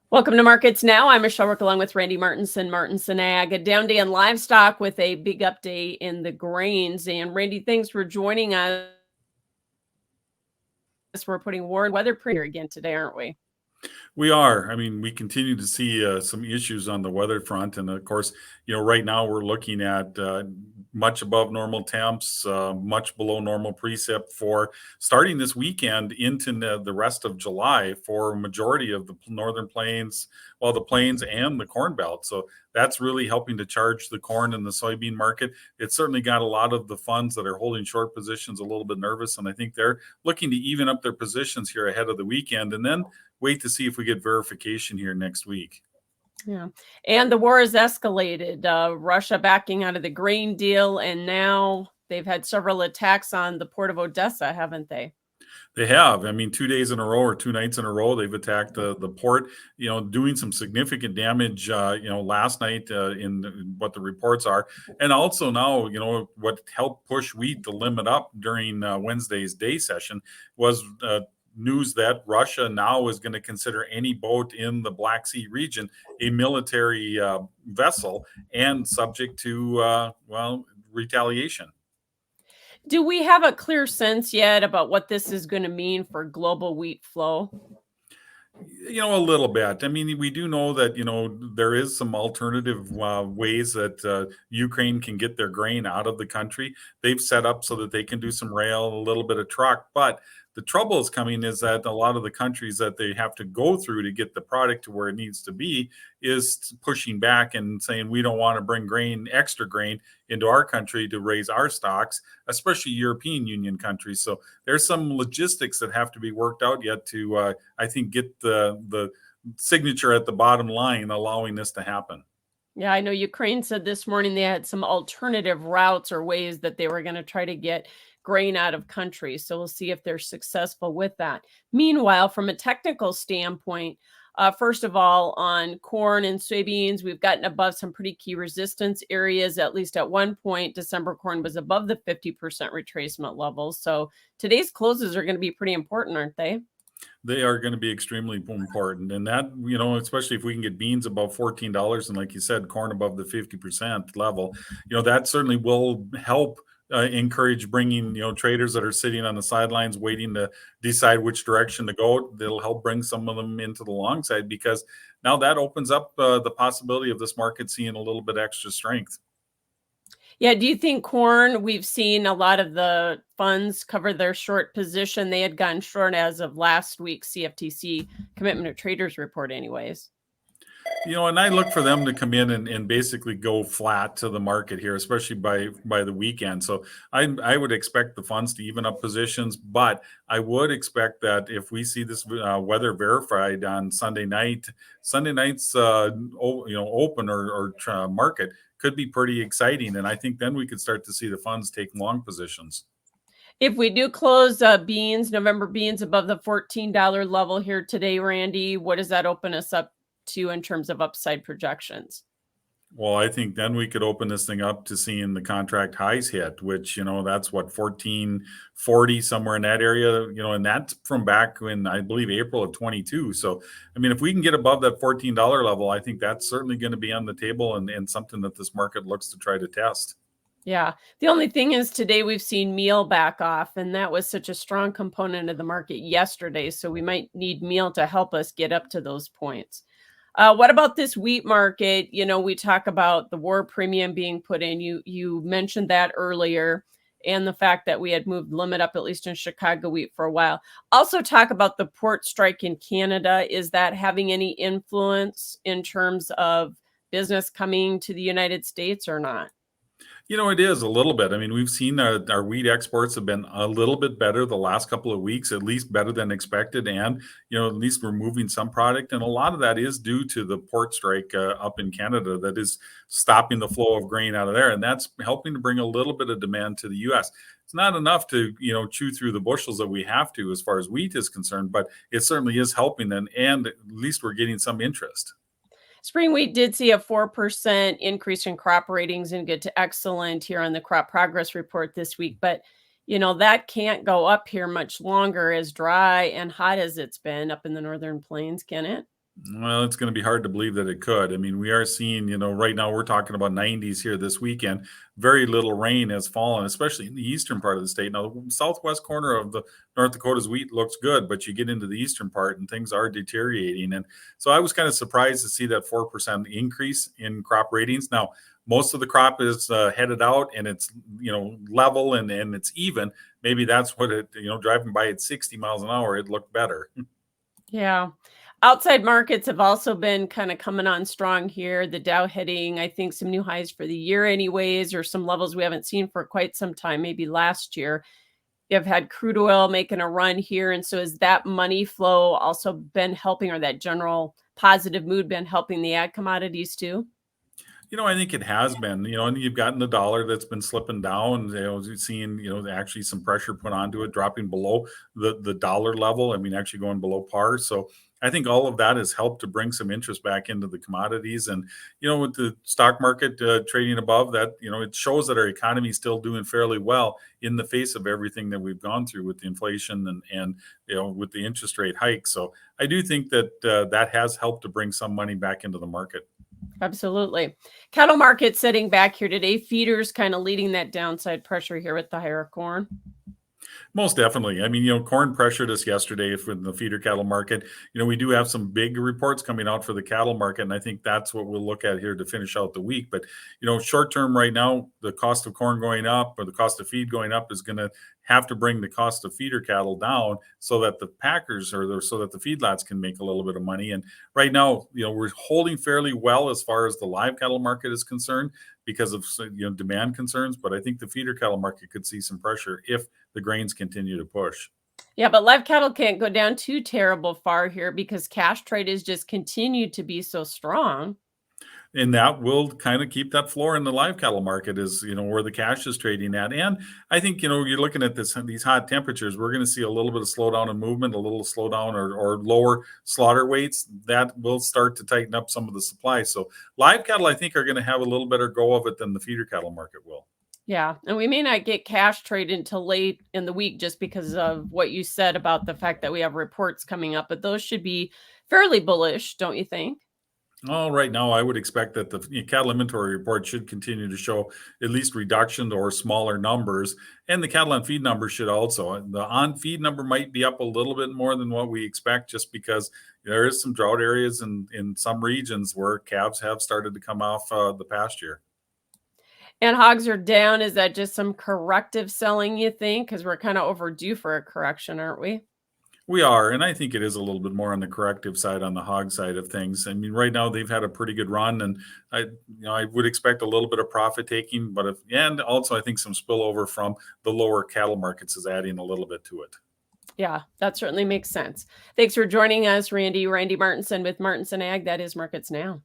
Welcome to Markets Now. I'm Michelle Rook along with Randy Martinson Ag. A down day in livestock with a big update in the grains. And Randy, thanks for joining us. We're putting war and weather premiere again today, aren't we? We are. I mean, we continue to see some issues on the weather front, and of course, right now we're looking at much above normal temps, much below normal precip for starting this weekend into the rest of July for majority of the northern plains, well, the plains and the corn belt. So that's really helping to charge the corn and the soybean market. It's certainly got a lot of the funds that are holding short positions a little bit nervous, and I think they're looking to even up their positions here ahead of the weekend, and then wait to see if we get verification here next week. Yeah. And the war has escalated. Russia backing out of the grain deal, and now they've had several attacks on the port of Odessa, haven't they? They have. I mean, 2 days in a row or 2 nights in a row, they've attacked the port. Doing some significant damage. Last night in what the reports are, and also now, what helped push wheat to limit up during Wednesday's day session was news that Russia now is going to consider any boat in the Black Sea region a military vessel and subject to retaliation. Do we have a clear sense yet about what this is going to mean for global wheat flow? A little bit. I mean, we do know that, there is some alternative ways that Ukraine can get their grain out of the country. They've set up so that they can do some rail, a little bit of truck. But the trouble is coming is that a lot of the countries that they have to go through to get the product to where it needs to be is pushing back and saying, we don't want to bring extra grain into our country to raise our stocks, especially European Union countries. So there's some logistics that have to be worked out yet to, I think, get the signature at the bottom line allowing this to happen. Yeah, I know Ukraine said this morning they had some alternative routes or ways that they were going to try to get grain out of country. So we'll see if they're successful with that. Meanwhile, from a technical standpoint, first of all, on corn and soybeans, we've gotten above some pretty key resistance areas. At least at one point, December corn was above the 50% retracement levels. So today's closes are going to be pretty important, aren't they? They are going to be extremely important. And that, especially if we can get beans above $14 and, like you said, corn above the 50% level, that certainly will help encourage bringing, traders that are sitting on the sidelines waiting to decide which direction to go. It'll help bring some of them into the long side because now that opens up the possibility of this market seeing a little bit extra strength. Yeah, do you think corn, we've seen a lot of the funds cover their short position? They had gone short as of last week's CFTC Commitment of Traders report anyways. And I look for them to come in and basically go flat to the market here, especially by the weekend. So I would expect the funds to even up positions, but I would expect that if we see this weather verified on Sunday night's open or market could be pretty exciting, and I think then we could start to see the funds take long positions. If we do close November beans above the $14 level here today, Randy, what does that open us up to in terms of upside projections? Well, I think then we could open this thing up to seeing the contract highs hit, which, that's what, 1440, somewhere in that area, and that's from back in, I believe, April of 22. So, I mean, if we can get above that $14 level, I think that's certainly going to be on the table and something that this market looks to try to test. Yeah. The only thing is today we've seen meal back off, and that was such a strong component of the market yesterday. So we might need meal to help us get up to those points. What about this wheat market? We talk about the war premium being put in. You mentioned that earlier, and the fact that we had moved limit up, at least in Chicago wheat for a while. Also talk about the port strike in Canada. Is that having any influence in terms of business coming to the United States or not? It is a little bit. I mean, we've seen our wheat exports have been a little bit better the last couple of weeks, at least better than expected. And, at least we're moving some product. And a lot of that is due to the port strike up in Canada that is stopping the flow of grain out of there. And that's helping to bring a little bit of demand to the U.S. It's not enough to, chew through the bushels that we have to as far as wheat is concerned, but it certainly is helping them. And at least we're getting some interest. Spring wheat did see a 4% increase in crop ratings and good to excellent here on the crop progress report this week. But, that can't go up here much longer as dry and hot as it's been up in the northern plains, can it? Well, it's going to be hard to believe that it could. I mean, we are seeing, right now we're talking about 90s here this weekend. Very little rain has fallen, especially in the eastern part of the state. Now, the southwest corner of the North Dakota's wheat looks good, but you get into the eastern part and things are deteriorating. And so I was kind of surprised to see that 4% increase in crop ratings. Now, most of the crop is headed out and it's, level and it's even. Maybe that's what it, driving by at 60 miles an hour, it looked better. Yeah. Outside markets have also been kind of coming on strong here. The Dow hitting, I think, some new highs for the year, anyways, or some levels we haven't seen for quite some time, maybe last year. You've had crude oil making a run here. And so has that money flow also been helping, or that general positive mood been helping the ag commodities too? I think it has been, and you've gotten the dollar that's been slipping down, you've seen, actually some pressure put onto it, dropping below the dollar level. I mean, actually going below par. So I think all of that has helped to bring some interest back into the commodities. And, with the stock market trading above that, it shows that our economy is still doing fairly well in the face of everything that we've gone through with the inflation and with the interest rate hike. So I do think that that has helped to bring some money back into the market. Absolutely. Cattle market sitting back here today. Feeders kind of leading that downside pressure here with the higher corn. Most definitely. I mean, corn pressured us yesterday from the feeder cattle market. We do have some big reports coming out for the cattle market, and I think that's what we'll look at here to finish out the week. But, short term right now, the cost of corn going up or the cost of feed going up is going to have to bring the cost of feeder cattle down so that the packers so that the feedlots can make a little bit of money. And right now, we're holding fairly well as far as the live cattle market is concerned because of demand concerns. But I think the feeder cattle market could see some pressure if the grains continue to push. Yeah, but live cattle can't go down too terrible far here because cash trade has just continued to be so strong. And that will kind of keep that floor in the live cattle market is, where the cash is trading at. And I think, you're looking at these hot temperatures, we're going to see a little bit of slowdown in movement, a little slowdown or lower slaughter weights. That will start to tighten up some of the supply. So live cattle, I think, are going to have a little better go of it than the feeder cattle market will. Yeah, and we may not get cash trade until late in the week just because of what you said about the fact that we have reports coming up, but those should be fairly bullish, don't you think? Oh, right now, I would expect that the cattle inventory report should continue to show at least reduction or smaller numbers, and the cattle on feed number should also. The on feed number might be up a little bit more than what we expect, just because there is some drought areas in some regions where calves have started to come off the pasture. And hogs are down. Is that just some corrective selling, you think? Because we're kind of overdue for a correction, aren't we? We are, and I think it is a little bit more on the corrective side, on the hog side of things. I mean, right now they've had a pretty good run, and I would expect a little bit of profit taking, but and also I think some spillover from the lower cattle markets is adding a little bit to it. Yeah, that certainly makes sense. Thanks for joining us, Randy. Randy Martinson with Martinson Ag. That is Markets Now.